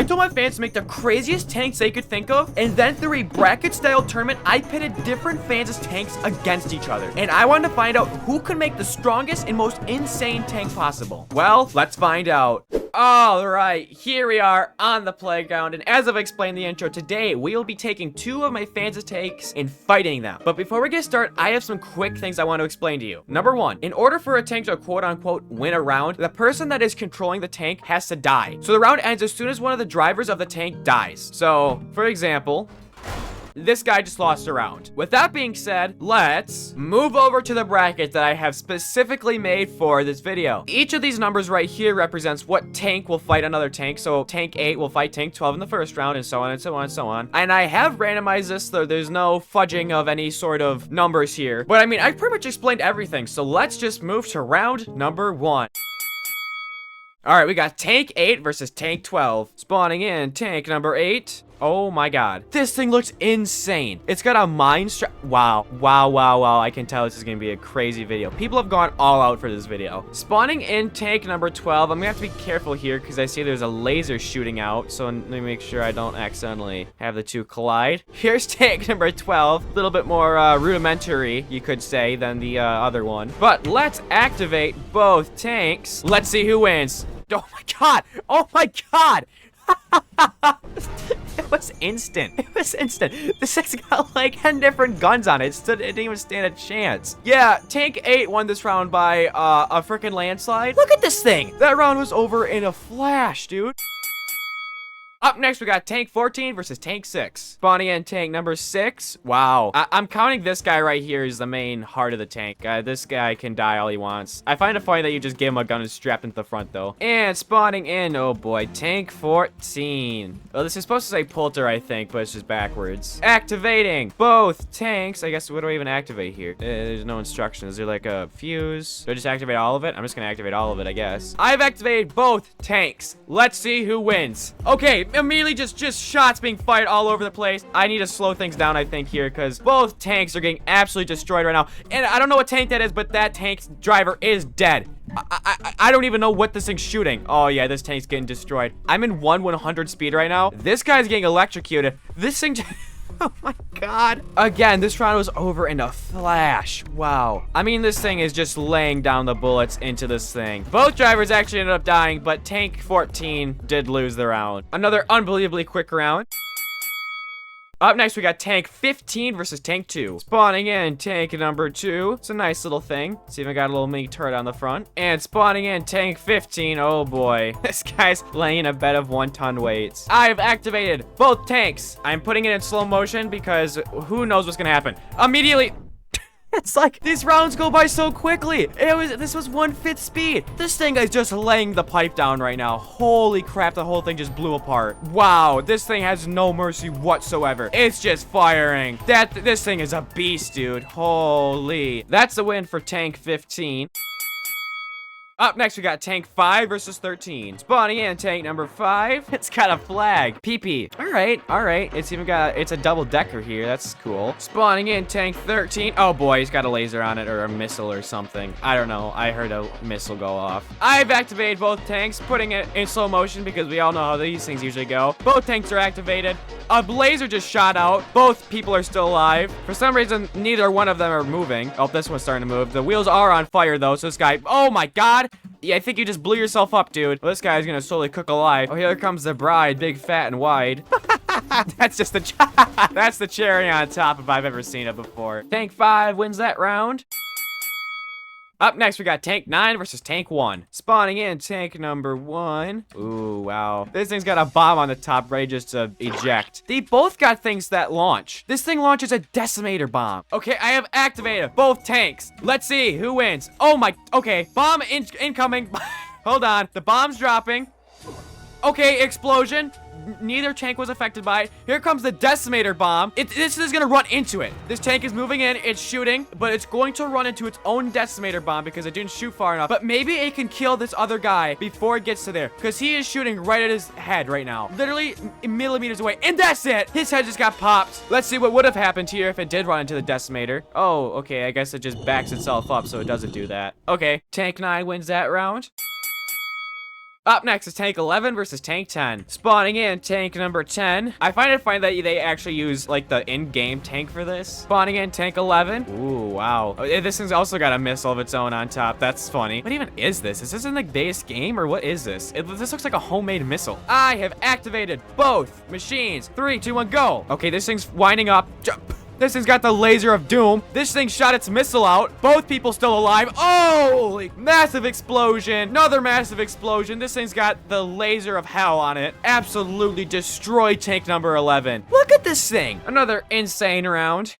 I told my fans to make the craziest tanks they could think of, and then through a bracket-style tournament, I pitted different fans' tanks against each other. And I wanted to find out who could make the strongest and most insane tank possible. Well, let's find out. Alright, here we are on the playground, and as I've explained in the intro, today we will be taking two of my fans' tanks and fighting them. But before we get started, I have some quick things I want to explain to you. Number one, in order for a tank to quote-unquote win a round, the person that is controlling the tank has to die. So the round ends as soon as one of the drivers of the tank dies. So, for example, this guy just lost a round. With that being said, let's move over to the bracket that I have specifically made for this video. Each of these numbers right here represents what tank will fight another tank. So tank 8 will fight tank 12 in the first round, and so on and so on and so on. And I have randomized this, so there's no fudging of any sort of numbers here. But I mean, I've pretty much explained everything. So let's just move to round number 1. Alright, we got tank 8 versus tank 12. Spawning in tank number 8. Oh my god. This thing looks insane. It's got a mine strap. Wow. Wow. I can tell this is going to be a crazy video. People have gone all out for this video. Spawning in tank number 12. I'm going to have to be careful here because I see there's a laser shooting out. So let me make sure I don't accidentally have the two collide. Here's tank number 12. A little bit more rudimentary, you could say, than the other one. But let's activate both tanks. Let's see who wins. Oh my god. Oh my god. It was instant. It was instant. This thing's got like 10 different guns on it. It didn't even stand a chance. Yeah, tank 8 won this round by a freaking landslide. Look at this thing. That round was over in a flash, dude. Up next, we got tank 14 versus tank 6. Spawning in tank number 6. Wow. I'm counting this guy right here as the main heart of the tank. This guy can die all he wants. I find it funny that you just give him a gun and strap into the front, though. And spawning in, oh boy, tank 14. Well, this is supposed to say Polter, I think, but it's just backwards. Activating both tanks. I guess, what do I even activate here? There's no instructions. Is there like a fuse? Do I just activate all of it? I'm just gonna activate all of it, I guess. I've activated both tanks. Let's see who wins. Okay. Immediately just shots being fired all over the place. I need to slow things down, I think, here, because both tanks are getting absolutely destroyed right now. And I don't know what tank that is, but that tank's driver is dead. I don't even know what this thing's shooting. Oh yeah, this tank's getting destroyed. I'm in 1/100 speed right now. This guy's getting electrocuted. This thing oh my god. Again, this round was over in a flash. Wow. I mean, this thing is just laying down the bullets into this thing. Both drivers actually ended up dying, but tank 14 did lose the round. Another unbelievably quick round. Up next, we got tank 15 versus tank 2. Spawning in tank number 2. It's a nice little thing. It's even got a little mini turret on the front. And spawning in tank 15. Oh boy. This guy's laying in a bed of 1-ton weights. I've activated both tanks. I'm putting it in slow motion because who knows what's gonna happen. Immediately. It's like these rounds go by so quickly. This was 1/5 speed. This thing is just laying the pipe down right now. Holy crap, the whole thing just blew apart. Wow, this thing has no mercy whatsoever. It's just firing. This thing is a beast, dude. Holy. That's a win for tank 15. Up next, we got tank 5 versus 13. Spawning in tank number 5. It's got a flag. PP. All right. It's a double decker here. That's cool. Spawning in tank 13. Oh boy, he's got a laser on it or a missile or something. I don't know. I heard a missile go off. I've activated both tanks, putting it in slow motion because we all know how these things usually go. Both tanks are activated. A laser just shot out. Both people are still alive. For some reason, neither one of them are moving. Oh, this one's starting to move. The wheels are on fire though, so this guy, oh my god. Yeah, I think you just blew yourself up, dude. Well, this guy's gonna slowly cook alive. Oh, here comes the bride, big, fat, and wide. That's just that's the cherry on top if I've ever seen it before. Tank 5 wins that round. Up next, we got tank 9 versus tank 1. Spawning in tank number 1. Ooh, wow. This thing's got a bomb on the top ready just to eject. They both got things that launch. This thing launches a decimator bomb. Okay, I have activated both tanks. Let's see who wins. Oh my, okay. Bomb incoming. Hold on. The bomb's dropping. Okay, explosion. Neither tank was affected by it. Here comes the decimator bomb. This is gonna run into it. This tank is moving in, it's shooting, but it's going to run into its own decimator bomb because it didn't shoot far enough. But maybe it can kill this other guy before it gets to there, because he is shooting right at his head right now, literally millimeters away, and that's it. His head just got popped. Let's see what would have happened here if it did run into the decimator. Oh, okay, I guess it just backs itself up, so it doesn't do that. Okay, tank 9 wins that round. Up next is tank 11 versus tank 10. Spawning in tank number 10. I find it funny that they actually use like the in-game tank for this. Spawning in tank 11. Ooh, wow. Oh, this thing's also got a missile of its own on top. That's funny. What even is this? Is this in the base game or what is this? This looks like a homemade missile. I have activated both machines. 3, 2, 1, go. Okay, this thing's winding up. Jump. This thing's got the laser of doom. This thing shot its missile out. Both people still alive. Holy, massive explosion. Another massive explosion. This thing's got the laser of hell on it. Absolutely destroyed tank number 11. Look at this thing. Another insane round.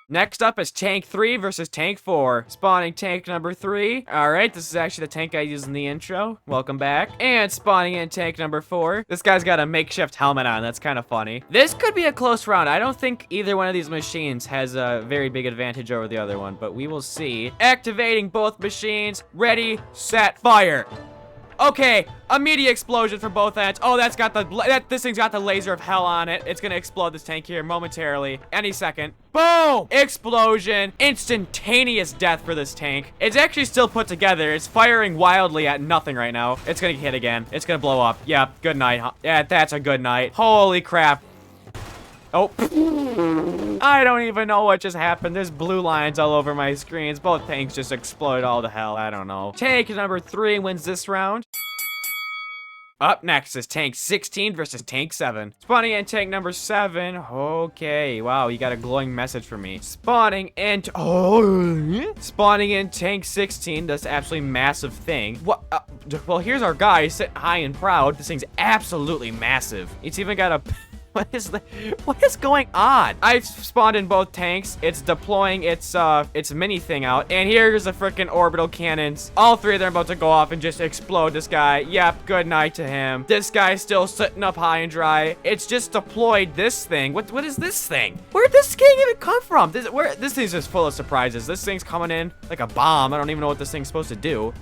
Next up is tank 3 versus tank 4. Spawning tank number 3. All right, this is actually the tank I used in the intro. Welcome back. And spawning in tank number 4. This guy's got a makeshift helmet on. That's kind of funny. This could be a close round. I don't think either one of these machines has a very big advantage over the other one, but we will see. Activating both machines. Ready, set, fire. Okay, immediate explosion from both ends. Oh, this thing's got the laser of hell on it. It's gonna explode this tank here momentarily. Any second. Boom! Explosion. Instantaneous death for this tank. It's actually still put together. It's firing wildly at nothing right now. It's gonna hit again. It's gonna blow up. Yeah, good night. Huh? Yeah, that's a good night. Holy crap. Oh. I don't even know what just happened. There's blue lines all over my screens. Both tanks just exploded all to hell. I don't know. Tank number 3 wins this round. Up next is tank 16 versus tank 7. Spawning in tank number 7. Okay, wow, you got a glowing message for me. Spawning in tank 16. This absolutely massive thing. What? Well, here's our guy sitting high and proud. This thing's absolutely massive. It's even got a... What is going on? I've spawned in both tanks. It's deploying its mini thing out. And here's the freaking orbital cannons. All 3 of them are about to go off and just explode this guy. Yep, good night to him. This guy's still sitting up high and dry. It's just deployed this thing. What is this thing? Where'd this thing even come from? This thing's just full of surprises. This thing's coming in like a bomb. I don't even know what this thing's supposed to do.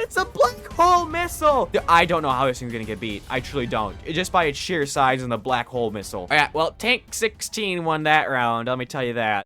It's a black hole missile. I don't know how this thing's gonna get beat. I truly don't. Just by its sheer size and the black hole missile. All right, well, tank 16 won that round. Let me tell you that.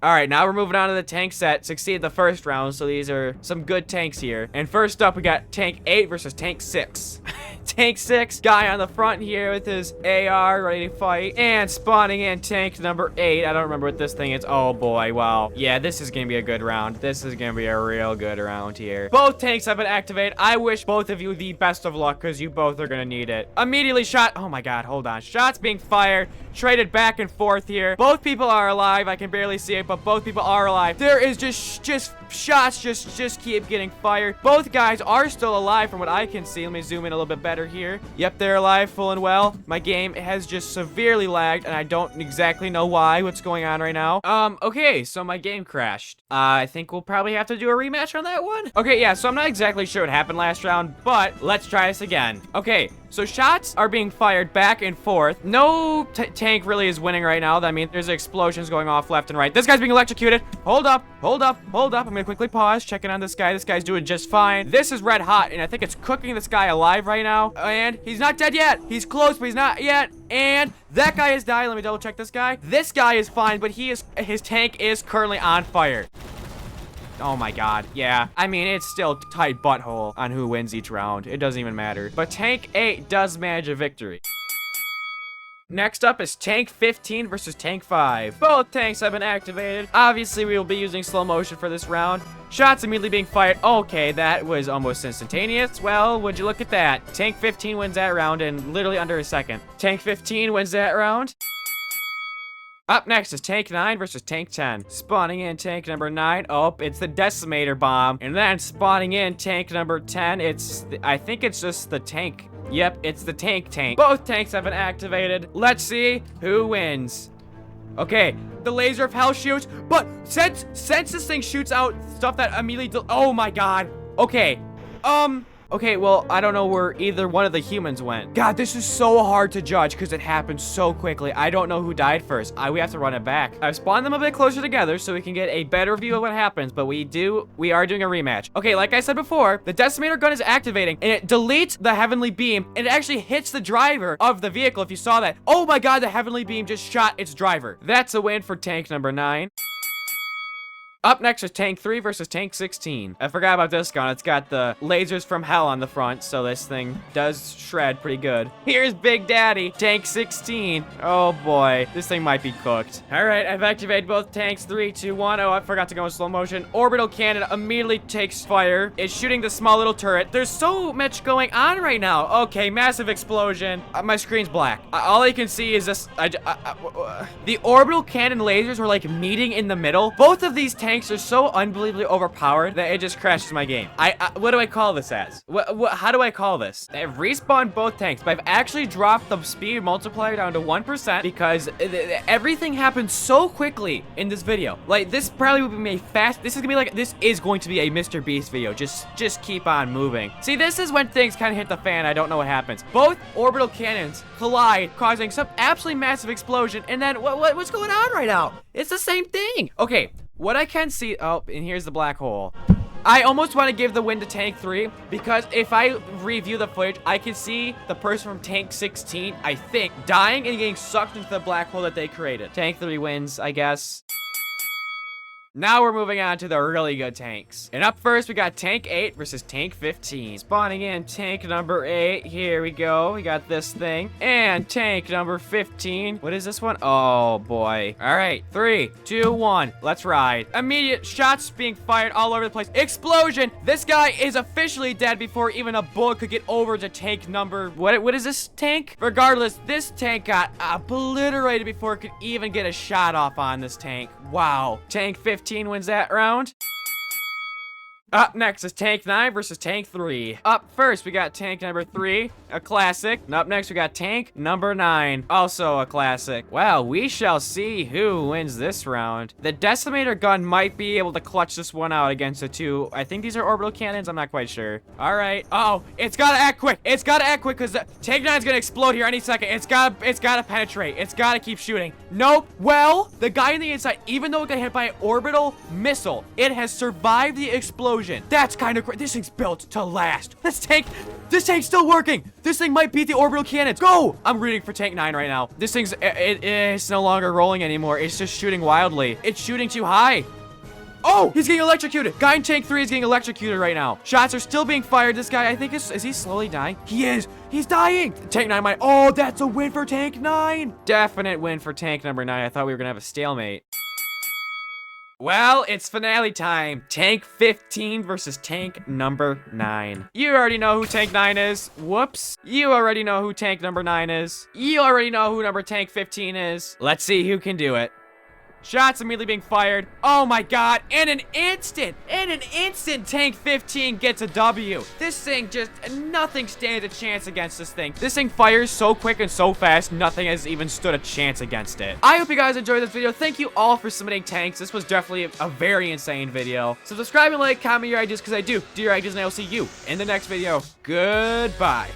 All right, now we're moving on to the tank set. Succeeded the first round, so these are some good tanks here. And first up, we got tank 8 versus tank 6. Tank 6, guy on the front here with his AR ready to fight. And spawning in tank number 8. I don't remember what this thing is. Oh boy, wow. Yeah, this is gonna be a good round. This is gonna be a real good round here. Both tanks have been activated. I wish both of you the best of luck because you both are gonna need it. Immediately shot. Oh my god, hold on. Shots being fired. Traded back and forth here. Both people are alive. I can barely see it, but both people are alive. There is just shots just keep getting fired. Both guys are still alive from what I can see. Let me zoom in a little bit better here. Yep, they're alive full and well. My game has just severely lagged and I don't exactly know what's going on right now. Okay, so my game crashed. I think we'll probably have to do a rematch on that one. Okay, yeah, so I'm not exactly sure what happened last round, but let's try this again. Okay, so shots are being fired back and forth. No tank really is winning right now. I mean, there's explosions going off left and right. This guy's being electrocuted. Hold up. I'm gonna quickly pause, checking on this guy. This guy's doing just fine. This is red hot, and I think it's cooking this guy alive right now. And he's not dead yet. He's close, but he's not yet. And that guy is dying. Let me double check this guy. This guy is fine, but his tank is currently on fire. Oh my god, yeah. I mean, it's still tight butthole on who wins each round. It doesn't even matter. But tank 8 does manage a victory. Next up is tank 15 versus tank 5. Both tanks have been activated. Obviously, we will be using slow motion for this round. Shots immediately being fired. Okay, that was almost instantaneous. Well, would you look at that? Tank 15 wins that round in literally under a second. Tank 15 wins that round. Up next is tank 9 versus tank 10. Spawning in tank number 9. Oh, it's the decimator bomb. And then spawning in tank number 10. I think it's just the tank. Yep, it's the tank. Both tanks have been activated. Let's see who wins. Okay, the laser of hell shoots, but since this thing shoots out stuff that immediately oh my god. Okay. Okay, well, I don't know where either one of the humans went. God, this is so hard to judge because it happened so quickly. I don't know who died first. We have to run it back. I've spawned them a bit closer together so we can get a better view of what happens, but we are doing a rematch. Okay, like I said before, the decimator gun is activating and it deletes the heavenly beam and it actually hits the driver of the vehicle if you saw that. Oh my god, the heavenly beam just shot its driver. That's a win for tank number 9. Up next is Tank 3 versus Tank 16. I forgot about this gun. It's got the lasers from hell on the front, so this thing does shred pretty good. Here's Big Daddy, Tank 16. Oh boy, this thing might be cooked. All right, I've activated both tanks. 3, 2, 1. Oh, I forgot to go in slow motion. Orbital cannon immediately takes fire. It's shooting the small little turret. There's so much going on right now. Okay, massive explosion. My screen's black. All I can see is this. The orbital cannon lasers were like meeting in the middle. Both of these tanks are so unbelievably overpowered that it just crashes my game. What do I call this as? How do I call this? I've respawned both tanks, but I've actually dropped the speed multiplier down to 1% because everything happened so quickly in this video. Like, this probably would be a fast. This is going to be a Mr. Beast video. Just keep on moving. See, this is when things kind of hit the fan. I don't know what happens. Both orbital cannons collide, causing some absolutely massive explosion. And then what's going on right now? It's the same thing. Okay. What I can see, oh, and here's the black hole. I almost want to give the win to Tank 3 because if I review the footage, I can see the person from Tank 16, I think, dying and getting sucked into the black hole that they created. Tank 3 wins, I guess. Now we're moving on to the really good tanks. And up first, we got Tank 8 versus Tank 15. Spawning in tank number 8. Here we go. We got this thing. And tank number 15. What is this one? Oh, boy. All right. 3, 2, 1. Let's ride. Immediate shots being fired all over the place. Explosion. This guy is officially dead before even a bullet could get over to tank number... What is this tank? Regardless, this tank got obliterated before it could even get a shot off on this tank. Wow. Tank 15 wins that round. Up next is Tank 9 versus Tank 3. Up first, we got Tank number 3, a classic. And up next, we got Tank number 9, also a classic. Well, we shall see who wins this round. The Decimator gun might be able to clutch this one out against the two. I think these are orbital cannons. I'm not quite sure. All right. Oh, it's got to act quick. It's got to act quick because Tank 9 is going to explode here any second. It's got to penetrate. It's got to keep shooting. Nope. Well, the guy on the inside, even though it got hit by an orbital missile, it has survived the explosion. That's kind of crazy. This thing's built to last. This tank's still working. This thing might beat the orbital cannons. Go! I'm rooting for Tank 9 right now. This thing's, it's no longer rolling anymore. It's just shooting wildly. It's shooting too high. Oh, he's getting electrocuted. Guy in Tank 3 is getting electrocuted right now. Shots are still being fired. This guy, I think, is he slowly dying? He is. He's dying. Tank 9 might, oh, that's a win for Tank 9. Definite win for tank number 9. I thought we were gonna have a stalemate. Well, it's finale time. Tank 15 versus tank number 9. You already know who tank 9 is. Whoops. You already know who tank number 9 is. You already know who number tank 15 is. Let's see who can do it. Shots immediately being fired. Oh my god. In an instant, tank 15 gets a W. This thing just, nothing stands a chance against this thing. This thing fires so quick and so fast, nothing has even stood a chance against it. I hope you guys enjoyed this video. Thank you all for submitting tanks. This was definitely a very insane video. So subscribe and like, comment your ideas because I do your ideas, and I will see you in the next video. Goodbye.